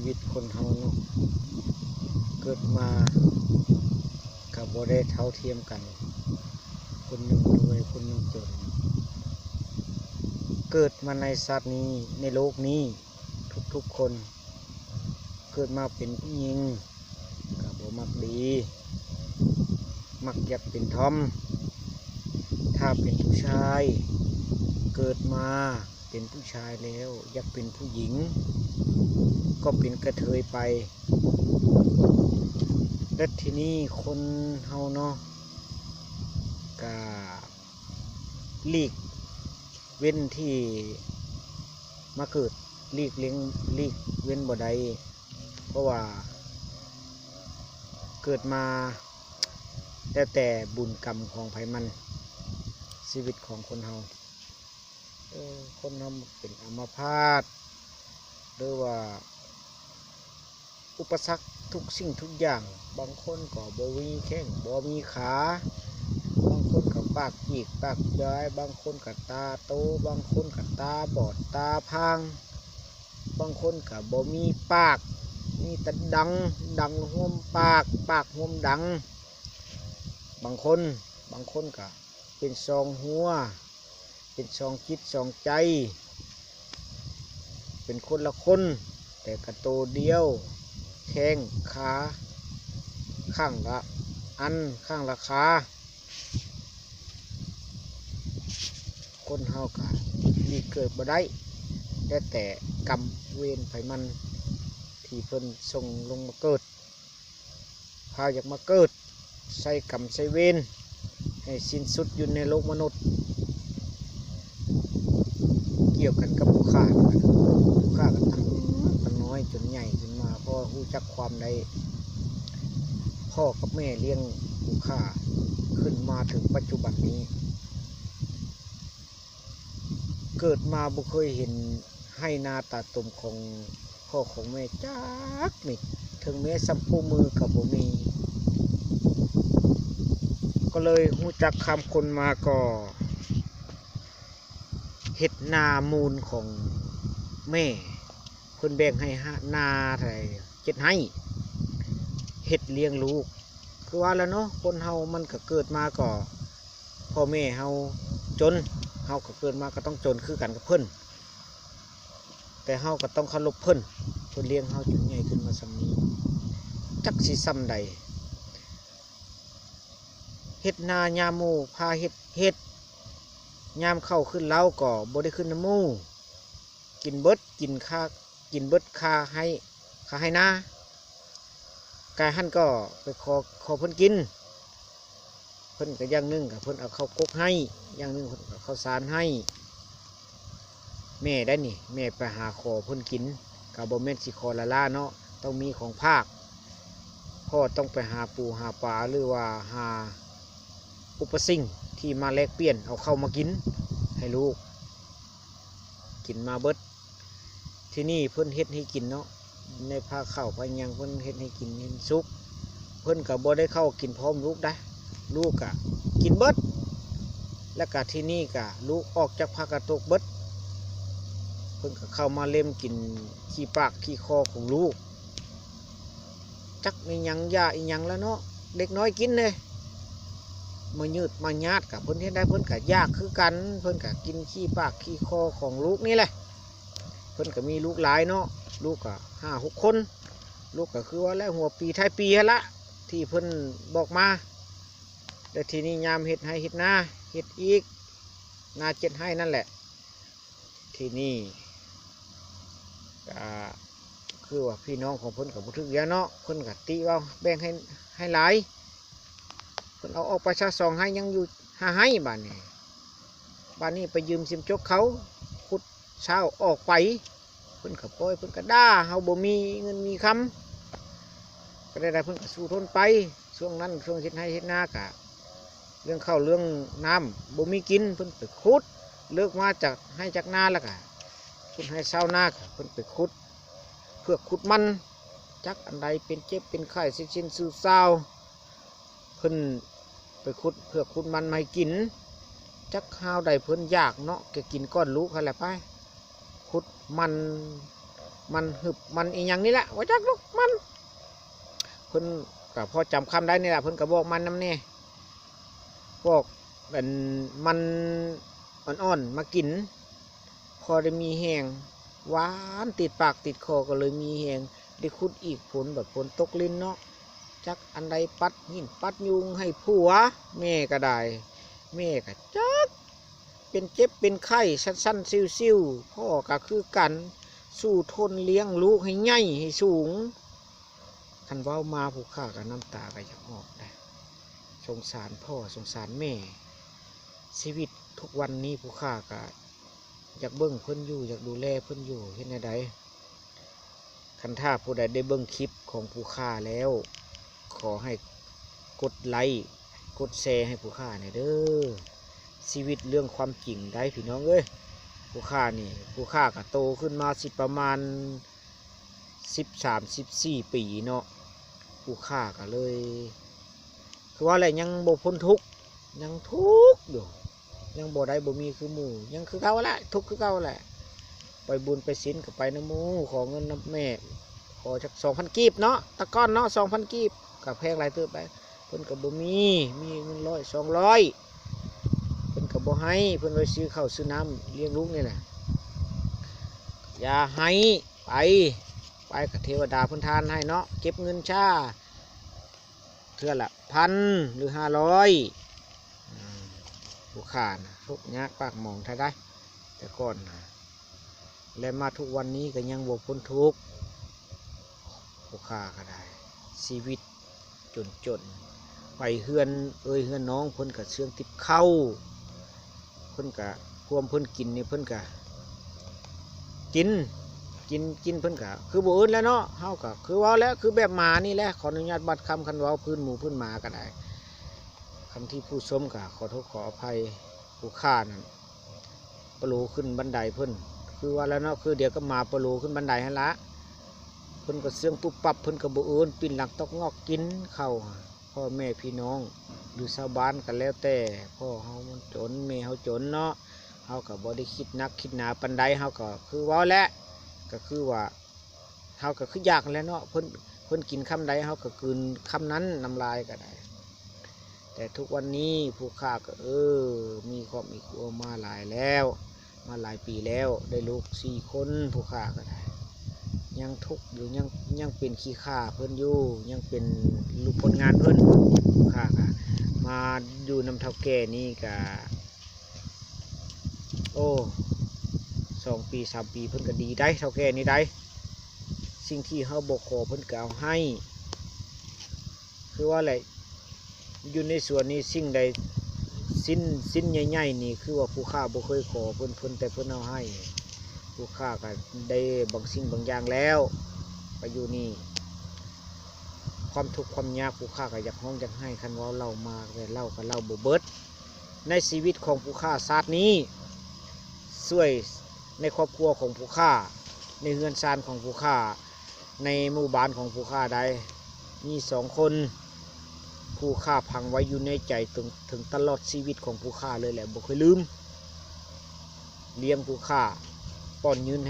วิตคนเฮาเนาะเกิดมากับบ่ได้เท่าเทียมกันคนหนึ่งรวยคนหนึ่งจนเกิดมาในชาตินี้ในโลกนี้ทุกๆคนเกิดมาเป็นผู้หญิงกับบ่มักดีมักอยากเป็นทอมถ้าเป็นผู้ชายเกิดมาเป็นผู้ชายแล้วอยากเป็นผู้หญิงก็เป็นกระเทยไปและทีนี้คนเฮาเนาะกะหลีกเว้นที่มาเกิดหลีกเว้นบ่ได้เพราะว่าเกิดมาแล้วแต่บุญกรรมของไผมันชีวิตของคนเฮาคนเฮาเป็นอัมพาตหรือว่าอุปสรรคทุกสิ่งทุกอย่างบางคนก็บ่มีแข้งบ่มีขาบางคนก็ปากจีกปากย้อยบางคนก็ตาโตบางคนก็ตาบอดตาพางบางคนก็บ่มีปากมีแต่ดังห่วมปากห่วมดังบางคนก็เป็นซองหัวเป็นซองจิตซองใจเป็นคนละคนแต่กระโตเดียวแข้งขาข้างละอันข้างละขาคนเฮากะมีเกิดบ่ได้แต่กรรมเวรไผมันที่เพิ่นส่งลงมาเกิดพาอยากมาเกิดใส่กรรมใส่เวรให้สิ้นสุดอยู่ในโลกมนุษย์เกี่ยวกันกับผู้ฆ่ากันตั้งน้อยจนใหญ่ขึ้นมาเพราะรู้จักความใดพ่อกับแม่เลี้ยงผู้ฆ่าขึ้นมาถึงปัจจุบันนี้เกิดมาบ่เคยเห็นให้นาตาตุ่มของพ่อของแม่จักมิดถึงแม้สัมปูมือกับบ่มีก็เลยรู้จักคำคนมาก็เห็ดนามูลของแม่เพิ่นแบ่งให้นาไทย7 ให้เห็ดเลี้ยงลูกคือว่าแล้วเนาะคนเฮามันก็เกิดมาก็พ่อแม่เฮาจนเฮาก็เกิดมาก็ต้องจนคือกันกับเพิ่นแต่เฮาก็ต้องเคารพเพิ่นเลี้ยงเฮาจนใหญ่ขึ้นมาส่ำนี้จักสิซ้ำใดเฮ็ดนายามหมู่พาเฮ็ดยามเข้าขึ้นเล้าก็บ่ได้ขึ้นน้ำหมู่กินเบิดค่าให้นากายหั่นก็ไปขอเพิ่นกินเพิ่นก็อย่างนึงกับเพิ่นเอาข้าวกกให้อย่างนึงเพิ่นเอาข้าวสารให้แม่ได้นี่แม่ไปหาขอเพิ่นกินก็บ่แม่นสิขอละล่าเนาะต้องมีของภาคพ่อต้องไปหาปูหาปลาหรือว่าหาอุปสิ่งที่มาแลกเปลี่ยนเอาเข้ามากินให้ลูกกินมาเบิดที่นี่เพิ่นเฮ็ดให้กินเนาะในพาข้าวพายังเพิ่นเฮ็ดให้กินเห็นซุกเพิ่นก็บ่ได้เข้ากินพร้อมลูกได้ลูกก็กินเบิดแล้วก็ที่นี่ก็ลูกออกจากภากระตกเบิดเพิ่นก็เข้ามาเล่มกินขี้ปากขี้คอของลูกจักมีหยังยาอีหยังแล้วเนาะเด็กน้อยกินเลยมายืดมาญาติกับเพิ่นเฮ็ดได้เพิ่นก็ยากคือกันเพิ่นก็กินขี้ปากขี้คอของลูกนี่แหละเพิ่นก็มีลูกหลายเนาะลูกก็5-6 คนลูกก็คือว่าแล้วหัวปีท้ายปีละที่เพิ่นบอกมาแต่ทีนี้ยามเฮ็ดให้เฮ็ดนาเฮ็ดอีกนา7 ให้นั่นแหละทีนี้ก็คือว่าพี่น้องของเพิ่นก็บ่ถึกแล้วเนาะเพิ่นก็ติว่าแบ่งให้หลายเพิ่นเอาออกไปซะ2 ให้ยังอยู่5 ให้บ้านนี้ไปยืมซิมจกเขาขุดเช้าออกไปเพิ่นก็ปล่อยเพิ่นก็ด่าเฮาบ่มีเงินมีคำก็ได้เพิ่นก็สู้ทนไปช่วงนั้นช่วงเฮ็ดให้เฮ็ดนากะเรื่องข้าวเรื่องน้ำบ่มีกินเพิ่นไปขุดเลิกมาจากให้จากนาแล้วก็เพิ่นให้ชาวนาเพิ่นไปขุดเพื่อขุดมันจักอันใดเป็นเจ็บเป็นไข้สิ้นซื่อเศร้าเพิ่นไปขุดเพื่อขุดมันมาให้กินจักข้าวใดเพิ่นอยากเนาะแกกินก้อนลูกอะไรไปขุดมัน มันหึบมันอีหยังนี่แหละว่าจักลูกมันเพิ่นก็พอจำคำได้นี่แหละเพิ่นก็บอกมันนำนี่บอกเป็นมันอ่อนๆมากินพอได้มีแห้งหวานติดปากติดคอก็เลยมีแห้งได้ขุดอีกฝนแบบฝนตกลิ้นเนาะจักอันใดปัดหินปัดยุงให้ผัวแม่ก็ได้แม่ก็จักเป็นเจ็บเป็นไข้สั้นๆซิวๆพ่อก็คือกันสู้ทนเลี้ยงลูกให้ใหญ่ให้สูงคันเว้ามาผู้ข้ากับน้ำตาก็อยากออกได้สงสารพ่อสงสารแม่ชีวิตทุกวันนี้ผู้ข้าก็อยากเบิ่งเพิ่นอยู่อยากดูแลเพิ่นอยู่เห็นใดคันถ้าผู้ใดได้เบิ่งคลิปของผู้ข้าแล้วขอให้กดไลค์กดแชร์ให้ผู้ข้าหน่อยเด้อชีวิตเรื่องความจริงได้พี่น้องเอ้ยผู้ข้านี่ผู้ข้าก็โตขึ้นมาสิประมาณ13-14 ปีเนาะผู้ข้าก็เลยคือว่าอะไรยังบ่พ้นทุกข์ยังทุกข์อยู่ยังบ่ได้บ่มีคือหมู่ยังคือเก่าแหละทุกข์คือเก่าแหละไปบุญไปศีลก็ไปน้ำหมู่ขอเงินน้ำแม่ขอจัก2,000 กีบเนาะตะก้อนเนาะ2,000 กีบกับแพงหลายเติบไปเพิ่นก็บ่มีเงิน100 200เพิ่นก็บ่ให้เพิ่นไว้ซื้อข้าวซื้อน้ำเลี้ยงลูกนี่แหละอย่าให้ไปกับเทวดาเพิ่นทานให้เนาะเก็บเงินชาเทื่อละ1,000 หรือ 500ผู้ข้านะทุกข์ยากปากหมองท่าได้แต่ก่อนนะและมาทุกวันนี้ก็ยังบ่พ้นทุกข์ผู้ข้าก็ได้ชีวิตจนไปเฮือนเฮือนน้องเพิ่นก็เชื่องติดเข้าเพิ่นก็พวมเพิ่นกินนี่เพิ่นก็กินเพิ่นก็คือบ่อื่นแล้วเนาะเฮาก็คือว่าแล้วคือแบบหมานี่แหละขออนุญาตบัดคำคันเว้าพื้นหมูพื้นหมาก็ได้คำที่ผู้ชมก็ขอโทษขออภัยผู้ฆ่านั่นปลูขึ้นบันไดเพิ่นคือว่าแล้วเนาะคือเดี๋ยวก็มาปลูขึ้นบันไดหั่นละเพิ่นก็เสื่องปุ๊บปั๊บเพิ่นก็บ่อื่นปีนหลังตอกงอกกินข้าวพ่อแม่พี่น้องหรือชาวบ้านกันแล้วแต่พ่อเฮามันจนแม่เฮาจนเนาะเฮาก็บ่ได้คิดนักคิดหนาปานใดเฮาก็คือว่าแหละก็คือว่าเฮาก็คืออยากแล้วเนาะเพิ่นกินคำใดเฮาก็กินคำนั้นน้ำลายก็ได้แต่ทุกวันนี้ผู้ข้าก็มีครอบมีครัวมาหลายแล้วมาหลายปีแล้วได้ลูก4 คนผู้ข้าก็ได้ยังทุกข์อยู่ยังเป็นขี้ข้าเพิ่นอยู่ยังเป็นลูกผลงานเพิ่นผู้ข้าก็มาอยู่นำเท่าแก่นี่ก็2 ปี3 ปีเพิ่นก็ดีได้เท่าแก่นี่ได้สิ่งที่เฮาบ่ขอเพิ่นก็เอาให้คือว่าอะไรอยู่ในส่วนนี้สิ่งใดสิ้นใหญ่ๆนี่คือว่าผู้ข้าบ่เคยขอเพิ่นแต่เพิ่นเอาให้ผู้ข้าก็ได้บางสิ่งบางอย่างแล้วไปอยู่นี่ความทุกข์ความยากผู้ข้าก็อยากห้องอยากให้คันว่าเล่ามาแต่เล่าก็เล่าบ่เบิดในชีวิตของผู้ข้าชาตินี้ช่วยในครอบครัวของผู้ข้าในเฮือนซานของผู้ข้าในหมู่บ้านของผู้ข้าใดมี2 คนผู้ข้าพังไว้อยู่ในใจถึงตลอดชีวิตของผู้ข้าเลยแหละบ่เคยลืมเลี้ยงผู้ข้าป้อนยืน